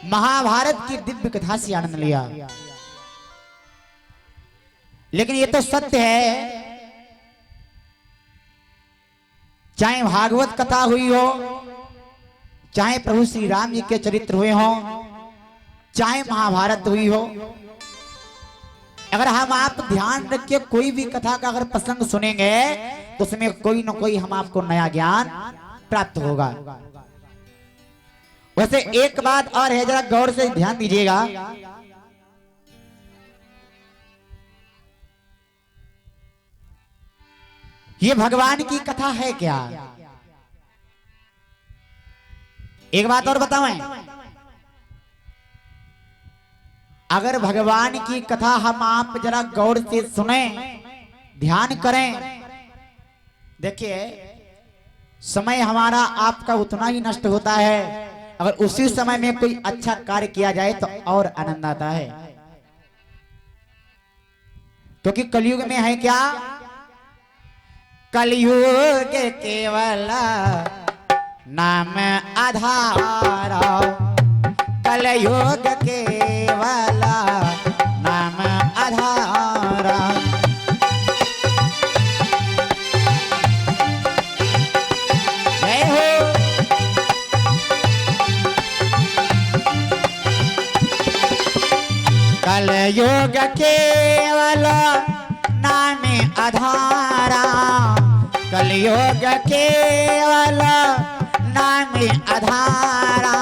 महाभारत की दिव्य कथा से आनंद लिया। लेकिन ये तो सत्य है, चाहे भागवत कथा हुई हो, चाहे प्रभु श्री राम जी के चरित्र हुए हो, चाहे महाभारत हुई हो, अगर हम आप ध्यान रख के कोई भी कथा का अगर प्रसंग सुनेंगे तो उसमें कोई ना कोई हम आपको नया ज्ञान प्राप्त होगा। वैसे एक बात और है, जरा गौर से ध्यान दीजिएगा। ये भगवान की कथा है क्या? एक बात और बताएं, अगर भगवान की कथा हम आप जरा गौर से सुने, ध्यान करें, देखिए समय हमारा आपका उतना ही नष्ट होता है, अगर उसी समय में कोई अच्छा कार्य किया जाए तो और आनंद आता है। क्योंकि कलयुग में है क्या, कलयुग केवल नाम आधार, कलयुग केवल नाम आधार। जय हो। कलयुग केवल नाम आधारा, कलयुग केवल नाम आधारा,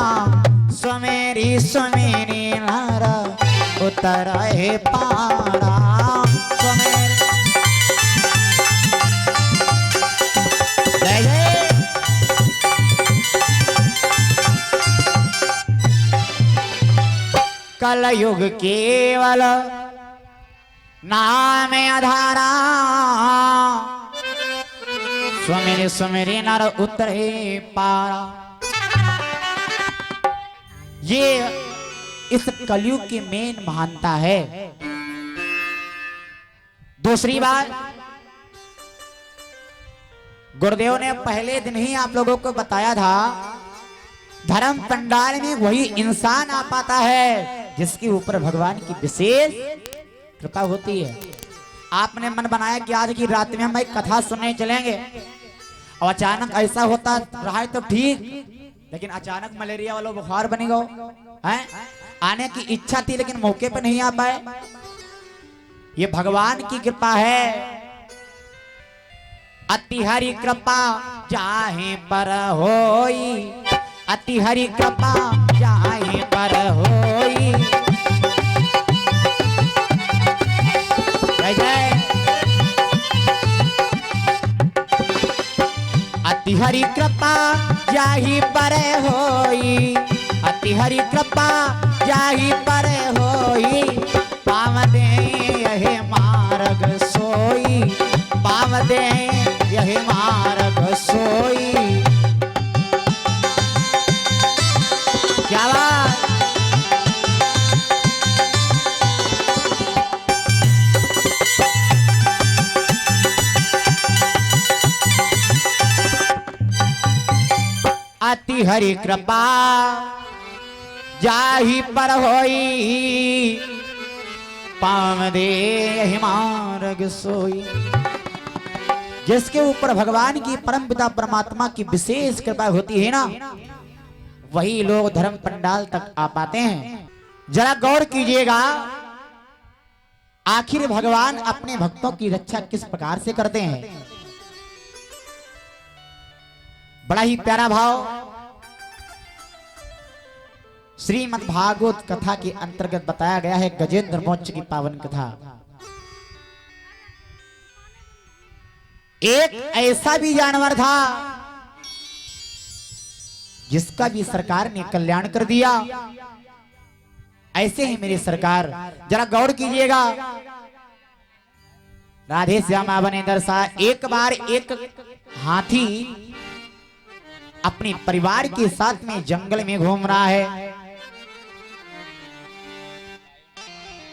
सुमेरी सुमेरी नर उतर है पारा। जय जय। कलयुग केवल नाम आधारा, सुमेरी सुमेरी नर उतरे पारा। ये इस कलयुग की मेन महानता है। दूसरी बात, गुरुदेव ने पहले दिन ही आप लोगों को बताया था, धर्म पंडाल में वही इंसान आ पाता है जिसके ऊपर भगवान की विशेष कृपा होती है। आपने मन बनाया कि आज की रात में हम एक कथा सुनने चलेंगे, और अचानक ऐसा होता रहा है तो ठीक, लेकिन अचानक मलेरिया वाला बुखार बन गया है। आने की इच्छा थी लेकिन मौके पर नहीं आ पाए। ये भगवान की कृपा है। अति हरि कृपा चाहे पर होई, अति हरि कृपा चाहे पर होई। जय जय। अति हरि कृपा जाहि पर होई, अति हरि कृपा जाहि पर होई। पाव दे यह मार्ग सोई, पाव दे यह मार्ग सोई। क्या बात। अति हरि कृपा जाहि पर होई, पाव दे यहि मार्ग सोई। जिसके ऊपर भगवान की परम पिता परमात्मा की विशेष कृपा होती है ना, वही लोग धर्म पंडाल तक आ पाते हैं। जरा गौर कीजिएगा, आखिर भगवान अपने भक्तों की रक्षा किस प्रकार से करते हैं। बड़ा ही प्यारा भाव श्रीमद् भागवत कथा के अंतर्गत बताया गया है। गजेंद्र मोक्ष की पावन कथा। एक ऐसा भी जानवर था जिसका भी सरकार ने कल्याण कर दिया। ऐसे ही मेरी सरकार, जरा गौर कीजिएगा, राधे श्यामा बने दरसा। एक बार एक हाथी अपने परिवार के साथ में जंगल में घूम रहा है।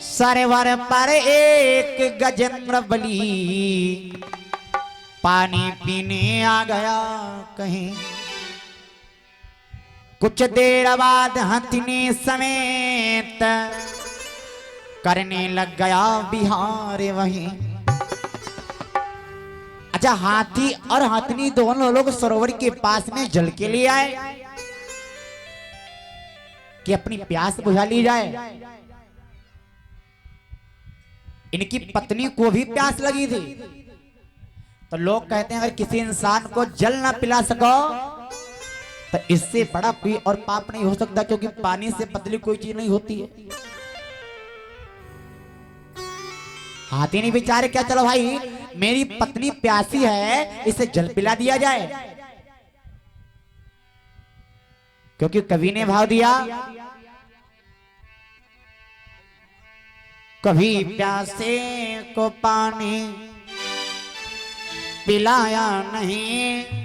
सरोवर पर एक गजेंद्र बली पानी पीने आ गया कहीं। कुछ देर बाद हथिनी समेत करने लग गया बिहार वहीं। अच्छा, हाथी और हथनी दोनों लोग सरोवर के पास में जल के लिए आए कि अपनी प्यास बुझा ली जाए। इनकी पत्नी को भी प्यास लगी थी। तो लोग कहते हैं अगर किसी इंसान को जल ना पिला सको तो इससे बड़ा कोई और पाप नहीं हो सकता, क्योंकि पानी से बदली कोई चीज नहीं होती है। हाथी ने विचार क्या, चलो भाई मेरी पत्नी प्यासी है, इसे जल पिला दिया जाए। क्योंकि कवि ने भाव दिया, कभी प्यासे को पानी पिलाया नहीं,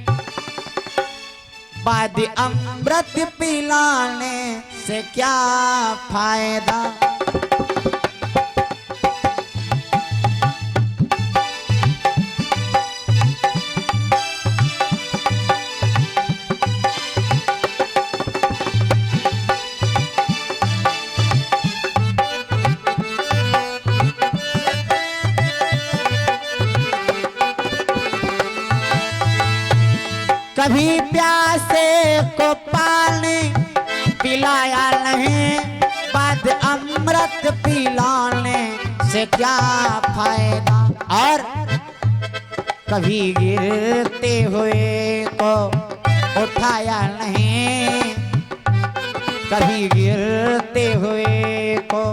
बाद अमृत पिलाने से क्या फायदा। कभी प्यासे को पानी पिलाया नहीं, बाद अमृत पिलाने से क्या फायदा। और कभी गिरते हुए को उठाया नहीं, कभी गिरते हुए को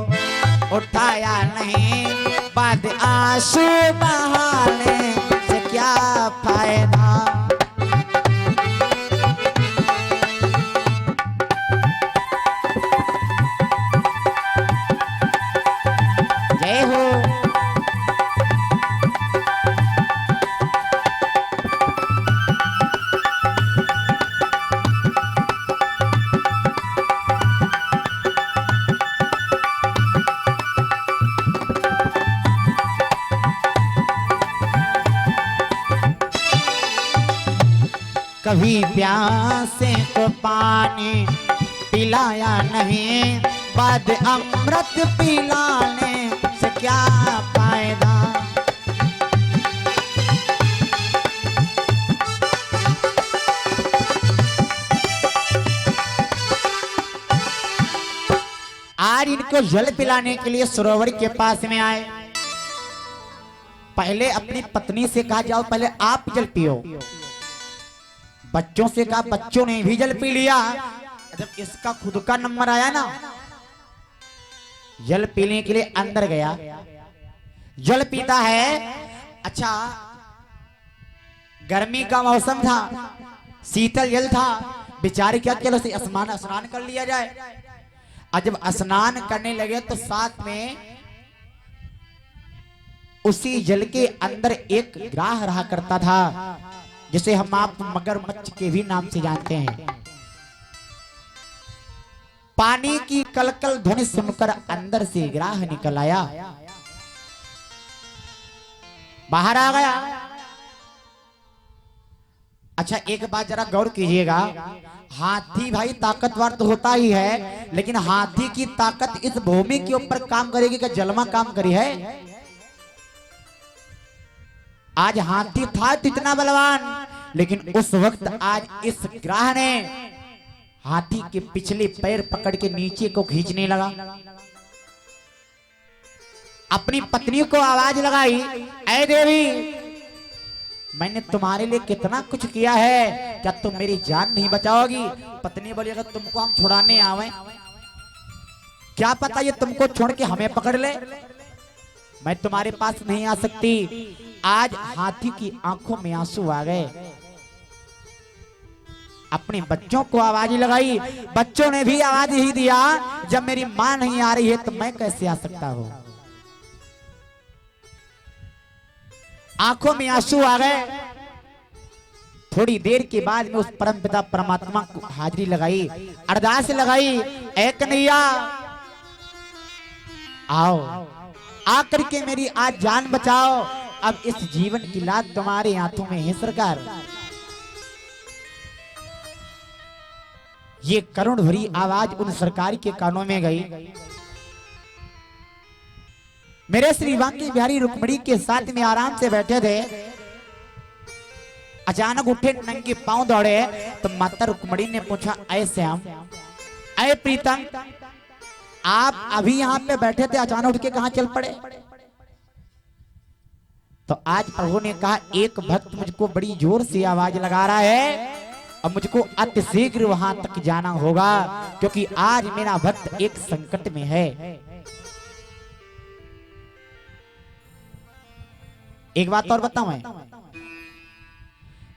उठाया नहीं, बाद आंसू बहाने से क्या फायदा। कभी प्यासे को पानी पिलाया नहीं, बाद अमृत पिलाने से क्या फायदा। आज इनको जल पिलाने के लिए सरोवर के पास में आए। पहले अपनी पत्नी से कहा, जाओ पहले आप जल पियो। बच्चों से कहा, बच्चों ने भी जल पी लिया। जब इसका खुद का नंबर आया ना, जल पीने के लिए अंदर गया, जल पीता है। अच्छा, गर्मी का मौसम था, शीतल जल था, बेचारे क्या, चलो से स्नान कर लिया जाए। और जब स्नान करने लगे तो साथ में उसी जल के अंदर एक ग्राह रहा करता था, जिसे हम आप मगरमच्छ के भी नाम से जानते हैं। पानी की कलकल ध्वनि सुनकर अंदर से ग्राह निकल आया, बाहर आ गया। अच्छा, एक बात जरा गौर कीजिएगा, हाथी भाई ताकतवर तो होता ही है, लेकिन हाथी की ताकत इस भूमि के ऊपर काम करेगी क्या जलमा काम करी है। आज हाथी था तो इतना बलवान, लेकिन उस वक्त आज इस ग्राह ने हाथी के पिछले पैर पकड़ के नीचे को खींचने लगा। अपनी पत्नी को आवाज लगाई, ऐ देवी, मैंने तुम्हारे लिए कितना कुछ किया है, क्या तुम मेरी जान नहीं बचाओगी। पत्नी बोली, अगर तुमको हम छुड़ाने आवे, क्या पता ये तुमको छोड़ के हमें पकड़ ले, मैं तुम्हारे पास नहीं आ सकती। आज हाथी की आंखों में आंसू आ गए। अपने बच्चों को आवाज लगाई, बच्चों ने भी आवाज ही दिया, जब मेरी मां नहीं आ रही है तो मैं कैसे आ सकता हूं। आंखों में आंसू आ गए। थोड़ी देर के बाद में उस परमपिता परमात्मा को हाजिरी लगाई, अरदास लगाई, ऐ कन्हैया आओ, आकर के मेरी आज जान बचाओ। अब इस जीवन की लात तुम्हारे हाथों में है सरकार। ये करुण भरी आवाज उन सरकार के कानों में गई। मेरे श्री बांके बिहारी रुक्मणी के साथ में आराम से बैठे थे, अचानक उठे, नंगे पांव दौड़े, तो माता रुक्मणी ने पूछा, ऐ श्याम, ऐ प्रीतम, आप अभी यहाँ पे बैठे थे, अचानक उठ के कहाँ चल पड़े? तो आज प्रभु ने कहा, एक भक्त मुझको बड़ी जोर से आवाज लगा रहा है और मुझको अति शीघ्र वहां तक जाना होगा, क्योंकि आज मेरा भक्त एक संकट में है। एक बात और बताऊं मैं,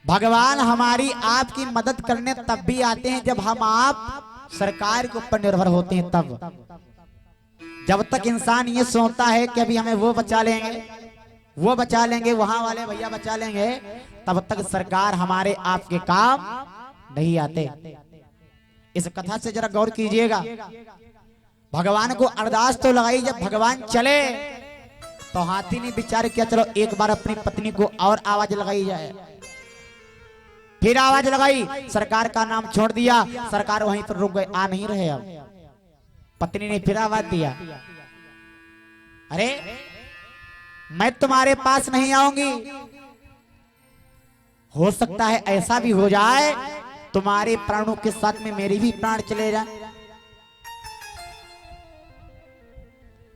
भगवान हमारी आपकी मदद करने तब भी आते हैं जब हम आप सरकार के ऊपर निर्भर होते हैं। तब जब तक इंसान ये सोचता है कि अभी हमें वो बचा लेंगे, वो बचा लेंगे, वहां वाले भैया बचा लेंगे, तब तक सरकार हमारे आपके काम नहीं आते। इस कथा से जरा गौर कीजिएगा। भगवान को अरदास तो लगाई, जब भगवान चले तो हाथी ने विचार किया, चलो एक बार अपनी पत्नी को और आवाज लगाई जाए। फिर आवाज लगाई, सरकार का नाम छोड़ दिया, सरकार वहीं पर रुक गए, आ नहीं रहे। अब पत्नी ने फिर आवाज दिया, अरे मैं तुम्हारे पास नहीं आऊंगी, हो सकता है ऐसा भी हो जाए तुम्हारे प्राणों के साथ में मेरे भी प्राण चले जाए।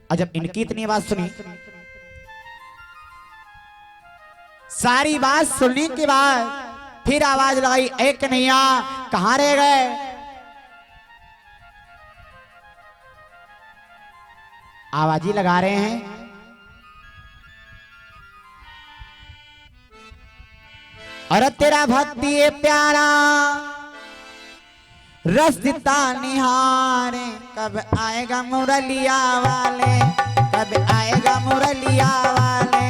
और जब इनकी इतनी बात सुनी, सारी बात सुनने के बाद फिर आवाज लगाई, ए कन्हैया कहां रह गए? आवाज ही लगा रहे हैं, अरे तेरा भक्ति ये प्यारा रस दिता निहारे, कब आएगा मुरलिया वाले, कब आएगा मुरलिया वाले।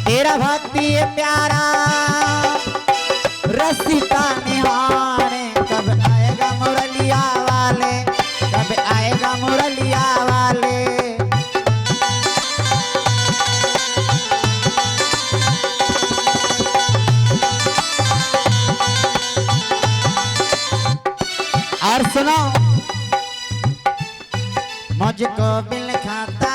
तेरा भक्ति ये प्यारा रस दिता निहारे, कब आएगा मुरलिया वाले, कब आएगा मुरलिया वाले। और सुनो, मुझको बिल खाता